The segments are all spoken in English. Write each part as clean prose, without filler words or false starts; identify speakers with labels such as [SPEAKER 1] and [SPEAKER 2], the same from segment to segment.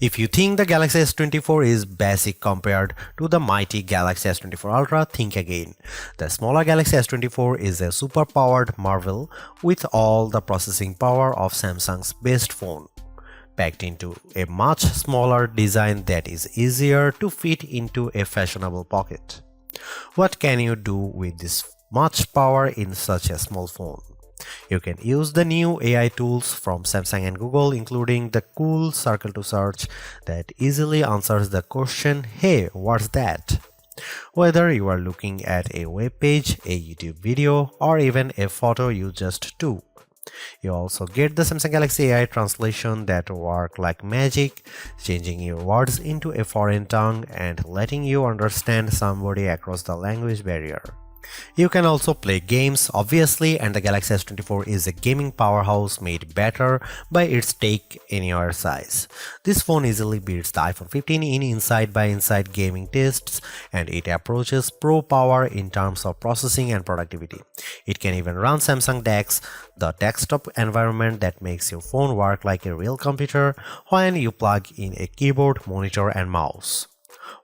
[SPEAKER 1] If you think the Galaxy S24 is basic compared to the mighty Galaxy S24 Ultra, think again. The smaller Galaxy S24 is a super-powered marvel with all the processing power of Samsung's best phone, packed into a much smaller design that is easier to fit into a fashionable pocket. What can you do with this much power in such a small phone? You can use the new AI tools from Samsung and Google, including the cool circle to search that easily answers the question, "Hey, what's that?" Whether you are looking at a web page, a YouTube video, or even a photo you just took. You also get the Samsung Galaxy AI translation that work like magic, changing your words into a foreign tongue and letting you understand somebody across the language barrier. You can also play games, obviously, and the Galaxy S24 is a gaming powerhouse made better by its take-anywhere size. This phone easily beats the iPhone 15 in inside-by-inside gaming tests, and it approaches pro power in terms of processing and productivity. It can even run Samsung DeX, the desktop environment that makes your phone work like a real computer when you plug in a keyboard, monitor, and mouse.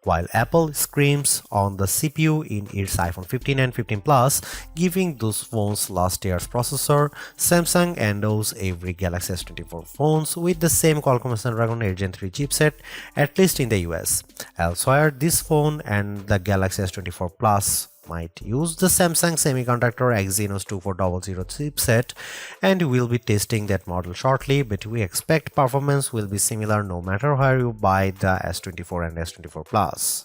[SPEAKER 1] While Apple screams on the CPU in its iPhone 15 and 15 Plus, giving those phones last year's processor, Samsung endows every Galaxy S24 phones with the same Qualcomm Snapdragon 8 Gen 3 chipset, at least in the US. Elsewhere, this phone and the Galaxy S24 Plus might use the Samsung Semiconductor Exynos 2400 chipset, and we'll be testing that model shortly, but we expect performance will be similar no matter where you buy the S24 and S24 Plus.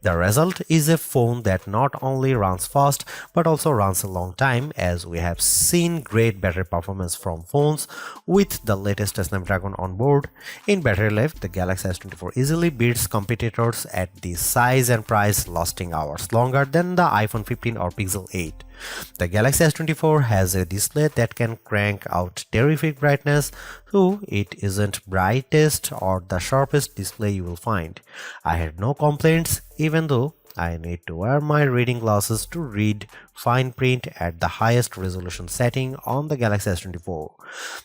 [SPEAKER 1] The result is a phone that not only runs fast but also runs a long time, as we have seen great battery performance from phones with the latest Snapdragon on board. In battery life, the Galaxy S24 easily beats competitors at this size and price, lasting hours longer than the iPhone 15 or Pixel 8. The Galaxy S24 has a display that can crank out terrific brightness, though it isn't brightest or the sharpest display you will find. I had no complaints, even though I need to wear my reading glasses to read fine print at the highest resolution setting on the Galaxy S24.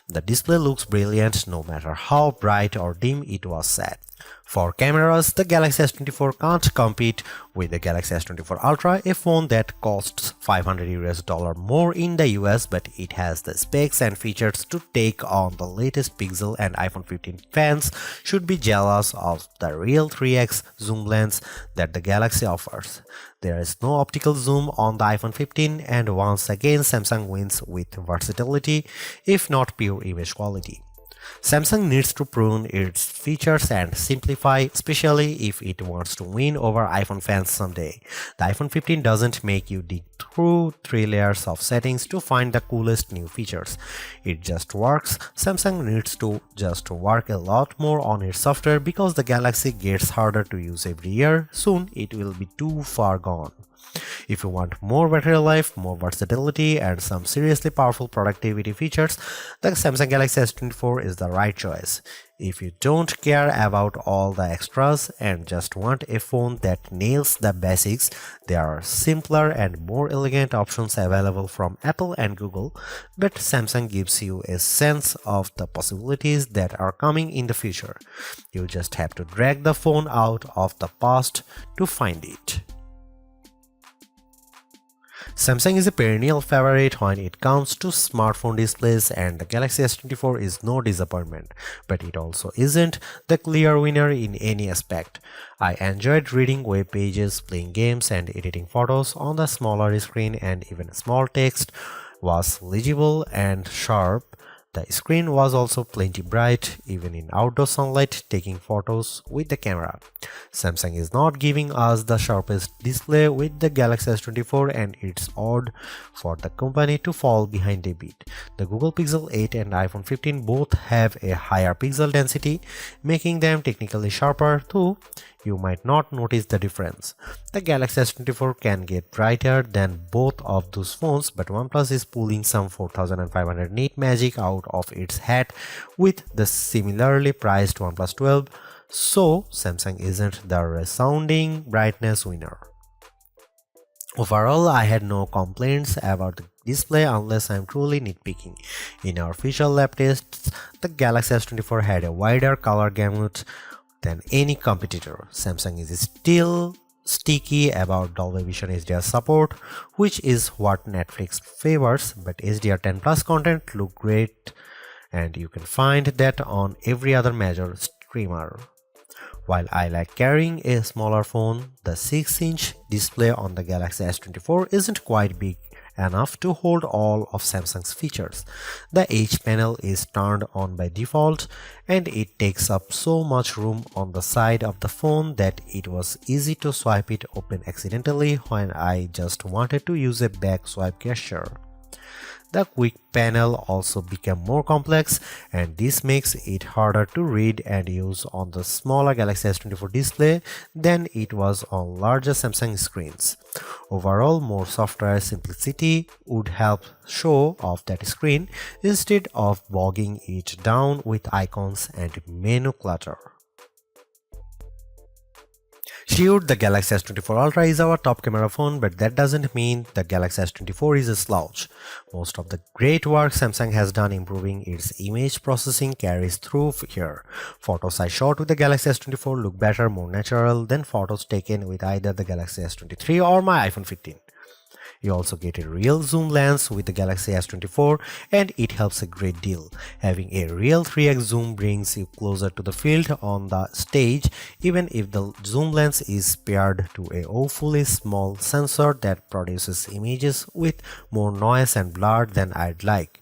[SPEAKER 1] The display looks brilliant no matter how bright or dim it was set. For cameras, the Galaxy S24 can't compete with the Galaxy S24 Ultra, a phone that costs $500 more in the US, but it has the specs and features to take on the latest Pixel, and iPhone 15 fans should be jealous of the real 3x zoom lens that the Galaxy offers. There is no optical zoom on the iPhone 15, and once again Samsung wins with versatility, if not pure image quality. Samsung needs to prune its features and simplify, especially if it wants to win over iPhone fans someday. The iPhone 15 doesn't make you dig through 3 layers of settings to find the coolest new features. It just works. Samsung needs to just work a lot more on its software, because the Galaxy gets harder to use every year. Soon it will be too far gone. If you want more battery life, more versatility, and some seriously powerful productivity features, the Samsung Galaxy S24 is the right choice. If you don't care about all the extras and just want a phone that nails the basics, there are simpler and more elegant options available from Apple and Google, but Samsung gives you a sense of the possibilities that are coming in the future. You just have to drag the phone out of the past to find it. Samsung is a perennial favorite when it comes to smartphone displays, and the Galaxy S24 is no disappointment, but it also isn't the clear winner in any aspect. I enjoyed reading web pages, playing games, and editing photos on the smaller screen, and even small text was legible and sharp. The screen was also plenty bright, even in outdoor sunlight, taking photos with the camera. Samsung is not giving us the sharpest display with the Galaxy S24, and it's odd for the company to fall behind a bit. The Google Pixel 8 and iPhone 15 both have a higher pixel density, making them technically sharper, though you might not notice the difference. The Galaxy S24 can get brighter than both of those phones, but OnePlus is pulling some 4500 nit magic out of its hat with the similarly priced OnePlus 12, so Samsung isn't the resounding brightness winner. Overall, I had no complaints about display unless I'm truly nitpicking. In our official lab tests, the Galaxy S24 had a wider color gamut than any competitor. Samsung is still sticky about Dolby Vision HDR support, which is what Netflix favors, but HDR10 Plus content look great and you can find that on every other major streamer. While I like carrying a smaller phone, the 6-inch display on the Galaxy S24 isn't quite big enough to hold all of Samsung's features. The H panel is turned on by default and it takes up so much room on the side of the phone that it was easy to swipe it open accidentally when I just wanted to use a back swipe gesture. The quick panel also became more complex and this makes it harder to read and use on the smaller Galaxy S24 display than it was on larger Samsung screens. Overall, more software simplicity would help show off that screen instead of bogging it down with icons and menu clutter. Sure, the Galaxy S24 Ultra is our top camera phone, but that doesn't mean the Galaxy S24 is a slouch. Most of the great work Samsung has done improving its image processing carries through here. Photos I shot with the Galaxy S24 look better, more natural than photos taken with either the Galaxy S23 or my iPhone 15. You also get a real zoom lens with the Galaxy S24 and it helps a great deal. Having a real 3x zoom brings you closer to the field on the stage even if the zoom lens is paired to a awfully small sensor that produces images with more noise and blur than I'd like.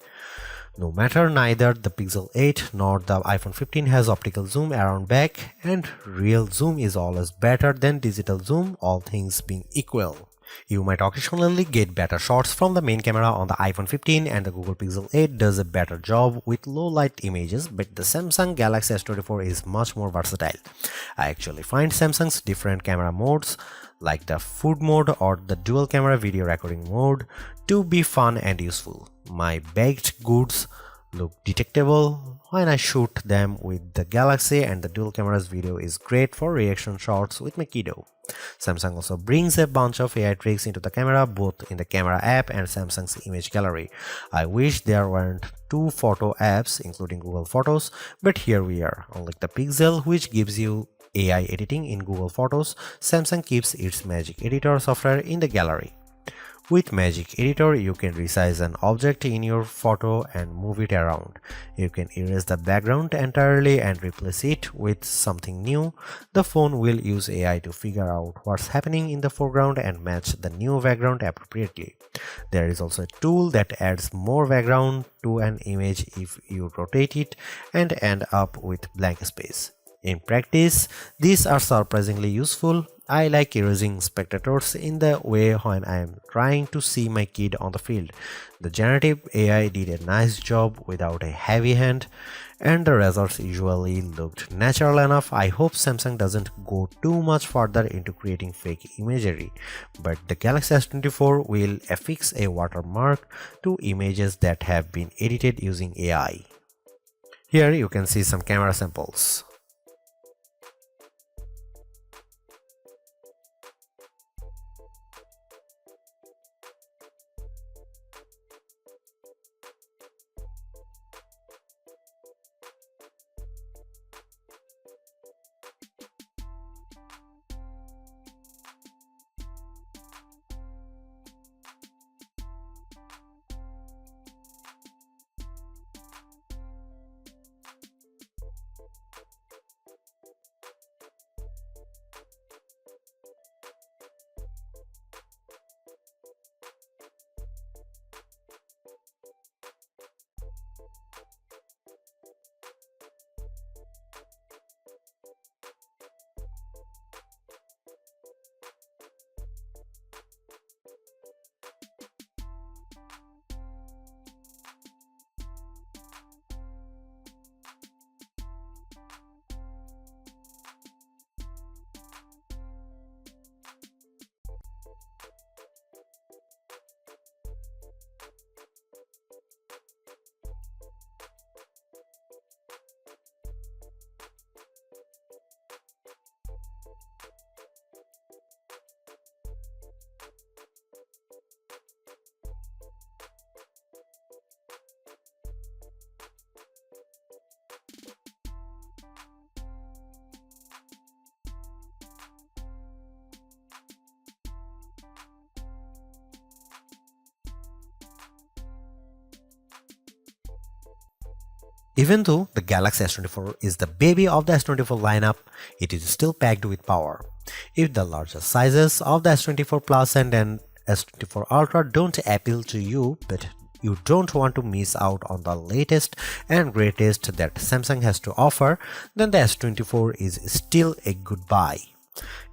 [SPEAKER 1] No matter, neither the Pixel 8 nor the iPhone 15 has optical zoom around back and real zoom is always better than digital zoom, all things being equal. You might occasionally get better shots from the main camera on the iPhone 15 and the Google Pixel 8 does a better job with low light images, but the Samsung Galaxy S24 is much more versatile. I actually find Samsung's different camera modes like the food mode or the dual camera video recording mode to be fun and useful. My baked goods look detectable when I shoot them with the Galaxy and the dual camera's video is great for reaction shots with my kiddo. Samsung also brings a bunch of AI tricks into the camera both in the camera app and Samsung's image gallery. I wish there weren't two photo apps including Google Photos, but here we are. Unlike the Pixel which gives you AI editing in Google Photos, Samsung keeps its Magic Editor software in the gallery. With Magic Editor, you can resize an object in your photo and move it around. You can erase the background entirely and replace it with something new. The phone will use AI to figure out what's happening in the foreground and match the new background appropriately. There is also a tool that adds more background to an image if you rotate it and end up with blank space. In practice, these are surprisingly useful. I like erasing spectators in the way when I am trying to see my kid on the field. The generative AI did a nice job without a heavy hand and the results usually looked natural enough. I hope Samsung doesn't go too much further into creating fake imagery, but the Galaxy S24 will affix a watermark to images that have been edited using AI. Here you can see some camera samples. Even though the Galaxy S24 is the baby of the S24 lineup, it is still packed with power. If the larger sizes of the S24 Plus and S24 Ultra don't appeal to you, but you don't want to miss out on the latest and greatest that Samsung has to offer, then the S24 is still a good buy.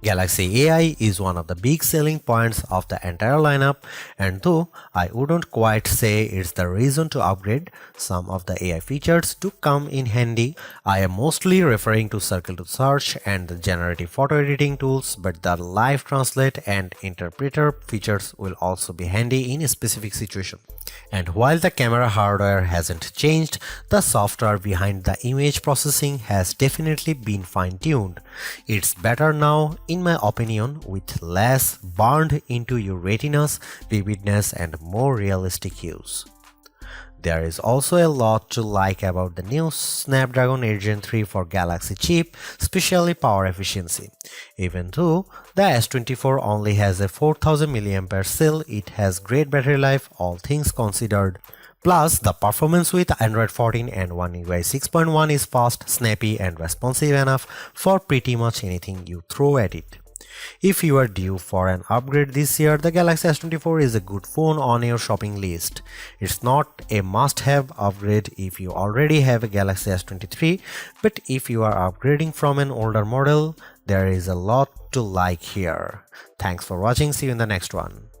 [SPEAKER 1] Galaxy AI is one of the big selling points of the entire lineup, and though I wouldn't quite say it's the reason to upgrade, some of the AI features do come in handy. I am mostly referring to Circle to Search and the generative photo editing tools, but the live translate and interpreter features will also be handy in a specific situation. And while the camera hardware hasn't changed, the software behind the image processing has definitely been fine-tuned. It's better now, in my opinion, with less burned into your retinas, vividness, and more realistic hues. There is also a lot to like about the new Snapdragon 8 Gen 3 for Galaxy chip, especially power efficiency. Even though the S24 only has a 4000 mAh cell, it has great battery life, all things considered. Plus, the performance with Android 14 and One UI 6.1 is fast, snappy, and responsive enough for pretty much anything you throw at it. If you are due for an upgrade this year, the Galaxy S24 is a good phone on your shopping list. It's not a must-have upgrade if you already have a Galaxy S23, but if you are upgrading from an older model, there is a lot to like here. Thanks for watching, see you in the next one.